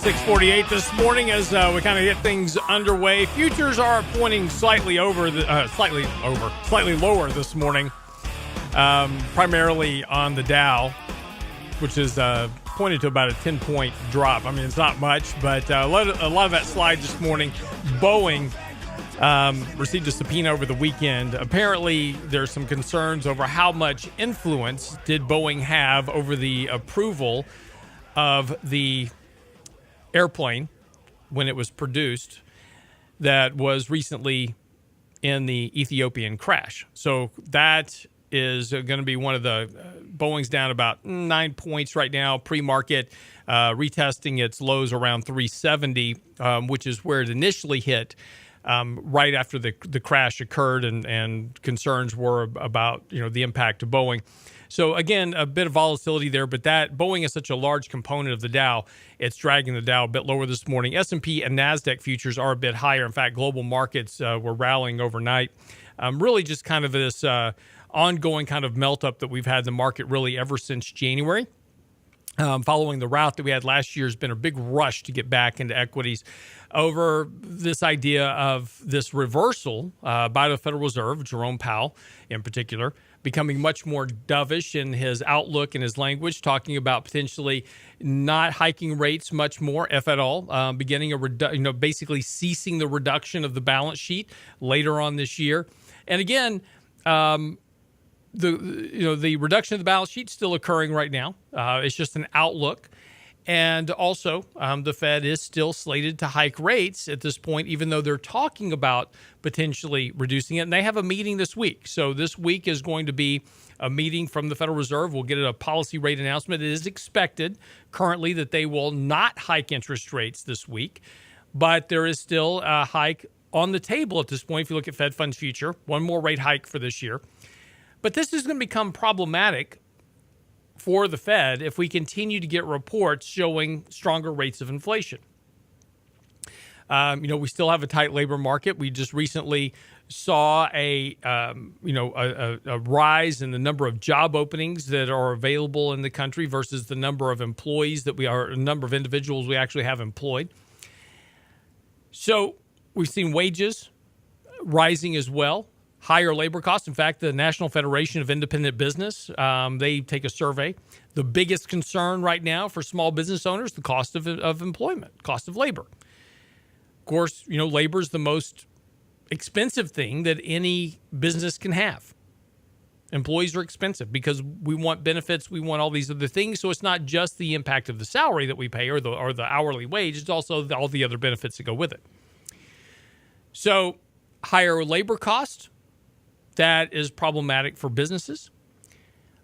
6:48 this morning as we kind of get things underway. Futures are pointing slightly lower this morning, primarily on the Dow, which is pointed to about a 10-point drop. I mean, it's not much, but a lot of that slide this morning. Boeing received a subpoena over the weekend. Apparently, there's some concerns over how much influence did Boeing have over the approval of the airplane when it was produced that was recently in the Ethiopian crash. So that is going to be one of the Boeing's down about 9 points right now, pre-market, retesting its lows around 370, which is where it initially hit right after the crash occurred, and concerns were about the impact to Boeing. So again, a bit of volatility there, but that Boeing is such a large component of the Dow, it's dragging the Dow a bit lower this morning. S&P and NASDAQ futures are a bit higher. In fact, global markets were rallying overnight. Really just kind of this ongoing kind of melt up that we've had in the market really ever since January. Following the rout that we had last year, has been a big rush to get back into equities over this idea of this reversal by the Federal Reserve, Jerome Powell in particular, becoming much more dovish in his outlook and his language, talking about potentially not hiking rates much more, if at all, beginning basically ceasing the reduction of the balance sheet later on this year. And again, the reduction of the balance sheet still occurring right now. It's just an outlook. And also, the Fed is still slated to hike rates at this point, even though they're talking about potentially reducing it. And they have a meeting this week. So this week is going to be a meeting from the Federal Reserve. We'll get a policy rate announcement. It is expected currently that they will not hike interest rates this week, but there is still a hike on the table at this point. If you look at Fed Funds Future, one more rate hike for this year. But this is going to become problematic for the Fed if we continue to get reports showing stronger rates of inflation. We still have a tight labor market. We just recently saw a rise in the number of job openings that are available in the country versus the number of employees number of individuals we actually have employed. So we've seen wages rising as well. Higher labor costs. In fact, the National Federation of Independent Business, they take a survey. The biggest concern right now for small business owners, the cost of employment, cost of labor. Of course, labor is the most expensive thing that any business can have. Employees are expensive because we want benefits, we want all these other things. So it's not just the impact of the salary that we pay or the hourly wage. It's also all the other benefits that go with it. So higher labor costs. That is problematic for businesses.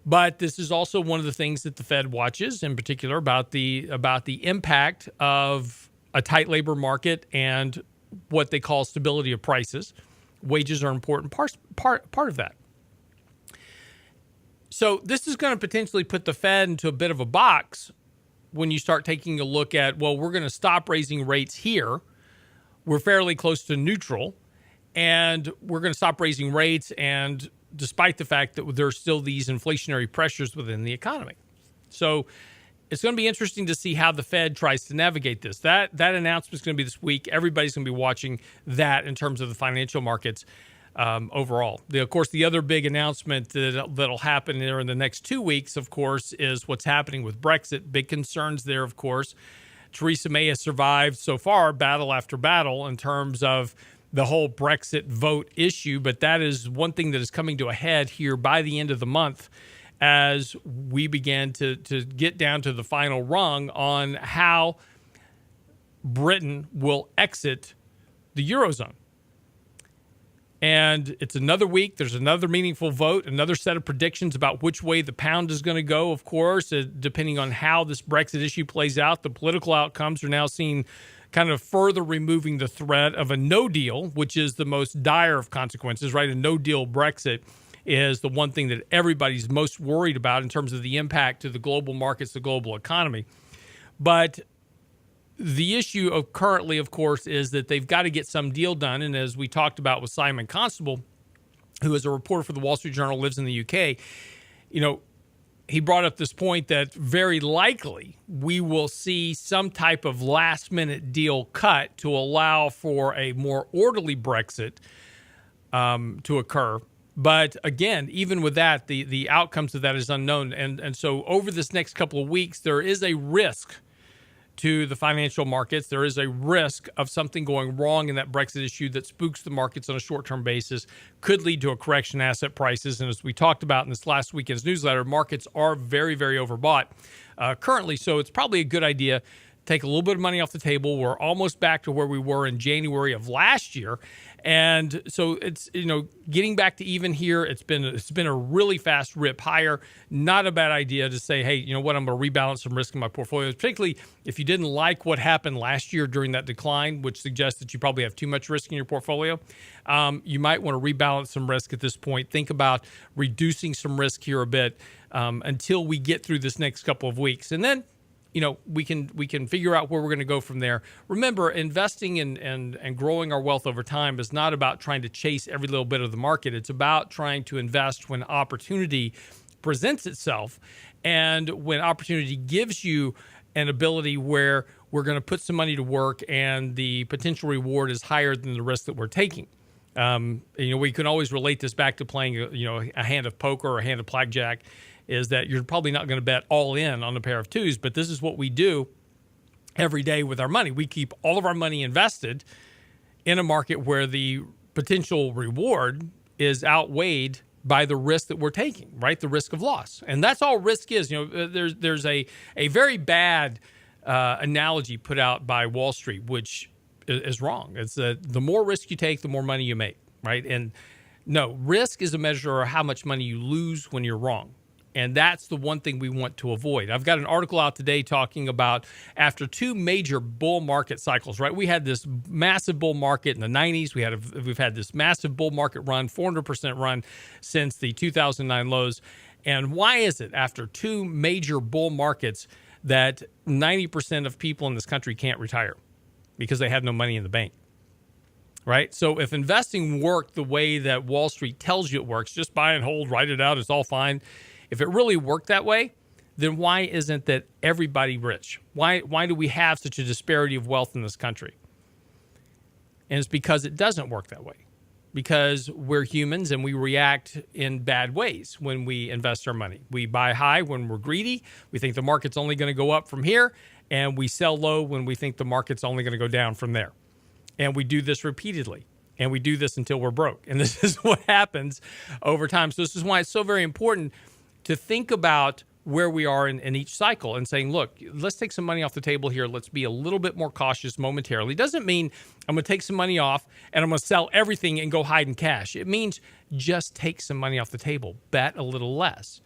But this is also one of the things that the Fed watches, in particular, about the impact of a tight labor market and what they call stability of prices. Wages are an important part of that. So this is going to potentially put the Fed into a bit of a box when you start taking a look at, well, we're going to stop raising rates here. We're fairly close to neutral. And we're going to stop raising rates, and despite the fact that there are still these inflationary pressures within the economy. So it's going to be interesting to see how the Fed tries to navigate this. That announcement is going to be this week. Everybody's going to be watching that in terms of the financial markets overall. Of course, the other big announcement that'll happen there in the next 2 weeks, of course, is what's happening with Brexit. Big concerns there, of course. Theresa May has survived so far battle after battle in terms of the whole Brexit vote issue, but that is one thing that is coming to a head here by the end of the month as we begin to get down to the final rung on how Britain will exit the Eurozone. And it's another week. There's another meaningful vote, another set of predictions about which way the pound is going to go, of course, depending on how this Brexit issue plays out. The political outcomes are now seen kind of further removing the threat of a no deal, which is the most dire of consequences, right? A no deal Brexit is the one thing that everybody's most worried about in terms of the impact to the global markets, the global economy. But the issue of currently, of course, is that they've got to get some deal done. And as we talked about with Simon Constable, who is a reporter for the Wall Street Journal, lives in the UK, he brought up this point that very likely we will see some type of last-minute deal cut to allow for a more orderly Brexit to occur. But again, even with that, the outcomes of that is unknown. And so over this next couple of weeks, there is a risk to the financial markets. There is a risk of something going wrong in that Brexit issue that spooks the markets on a short-term basis, could lead to a correction in asset prices. And as we talked about in this last weekend's newsletter, markets are very, very overbought currently. So it's probably a good idea to take a little bit of money off the table. We're almost back to where we were in January of last year. And so it's, getting back to even here. It's been a really fast rip higher. Not a bad idea to say, hey, you know what, I'm going to rebalance some risk in my portfolio, particularly if you didn't like what happened last year during that decline, which suggests that you probably have too much risk in your portfolio. You might want to rebalance some risk at this point. Think about reducing some risk here a bit until we get through this next couple of weeks. And then we can figure out where we're going to go from there. Remember, investing and growing our wealth over time is not about trying to chase every little bit of the market. It's about trying to invest when opportunity presents itself, and when opportunity gives you an ability where we're going to put some money to work and the potential reward is higher than the risk that we're taking. We can always relate this back to playing a hand of poker or a hand of blackjack. Is that you're probably not going to bet all in on a pair of twos, but this is what we do every day with our money. We keep all of our money invested in a market where the potential reward is outweighed by the risk that we're taking, right? The risk of loss. And that's all risk is. There's a very bad analogy put out by Wall Street, which is wrong. It's the more risk you take, the more money you make, right? And no, risk is a measure of how much money you lose when you're wrong. And that's the one thing we want to avoid. I've got an article out today talking about after two major bull market cycles, right? We had this massive bull market in the 90s. We've had this massive bull market run, 400% run since the 2009 lows. And why is it after two major bull markets that 90% of people in this country can't retire? Because they have no money in the bank. Right? So if investing worked the way that Wall Street tells you it works, just buy and hold, write it out, it's all fine. If it really worked that way, then why isn't that everybody rich? Why do we have such a disparity of wealth in this country? And it's because it doesn't work that way. Because we're humans and we react in bad ways when we invest our money. We buy high when we're greedy. We think the market's only going to go up from here. And we sell low when we think the market's only going to go down from there. And we do this repeatedly. And we do this until we're broke. And this is what happens over time. So this is why it's so very important to think about where we are in each cycle and saying, look, let's take some money off the table here. Let's be a little bit more cautious momentarily. It doesn't mean I'm going to take some money off and I'm going to sell everything and go hide in cash. It means just take some money off the table. Bet a little less.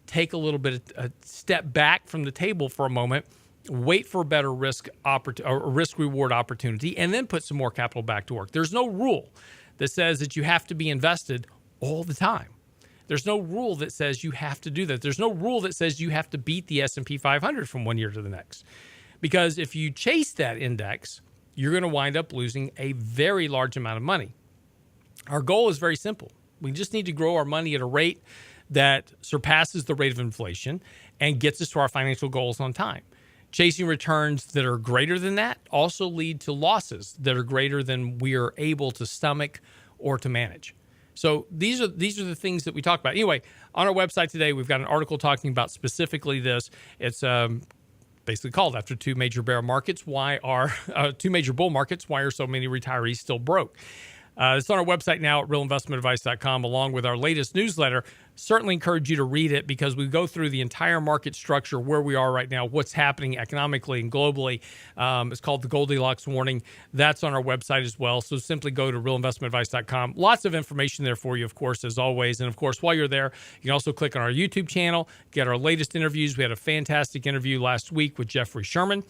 Take a little bit of a step back from the table for a moment. Wait for a better risk-reward opportunity, and then put some more capital back to work. There's no rule that says that you have to be invested all the time. There's no rule that says you have to do that. There's no rule that says you have to beat the S&P 500 from one year to the next. Because if you chase that index, you're going to wind up losing a very large amount of money. Our goal is very simple. We just need to grow our money at a rate that surpasses the rate of inflation and gets us to our financial goals on time. Chasing returns that are greater than that also lead to losses that are greater than we are able to stomach or to manage. So these are the things that we talk about. Anyway, on our website today, we've got an article talking about specifically this. It's basically called "After Two Major Bear Markets, Two Major Bull Markets, Why Are So Many Retirees Still Broke?" It's on our website now at realinvestmentadvice.com, along with our latest newsletter. Certainly encourage you to read it because we go through the entire market structure, where we are right now, what's happening economically and globally. It's called the Goldilocks Warning. That's on our website as well. So simply go to realinvestmentadvice.com. Lots of information there for you, of course, as always. And of course, while you're there, you can also click on our YouTube channel, get our latest interviews. We had a fantastic interview last week with Jeffrey Sherman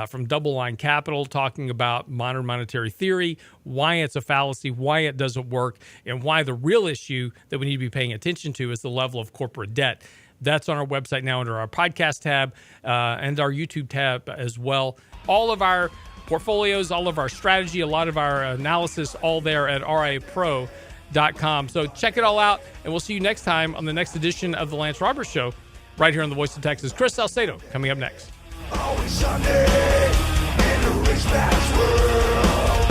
from Double Line Capital, talking about modern monetary theory, why it's a fallacy, why it doesn't work, and why the real issue that we need to be paying attention to is the level of corporate debt. That's on our website now under our podcast tab and our YouTube tab as well. All of our portfolios, all of our strategy, a lot of our analysis, all there at riapro.com. So check it all out, and we'll see you next time on the next edition of The Lance Roberts Show right here on the Voice of Texas. Chris Salcedo coming up next. Always Sunday in a rich man's world.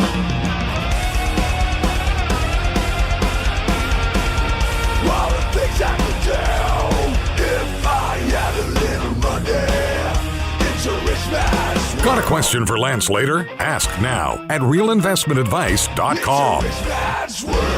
All the things I could do if I had a little money. It's a rich man's world. Got a question for Lance later? Ask now at realinvestmentadvice.com. It's a rich man's world.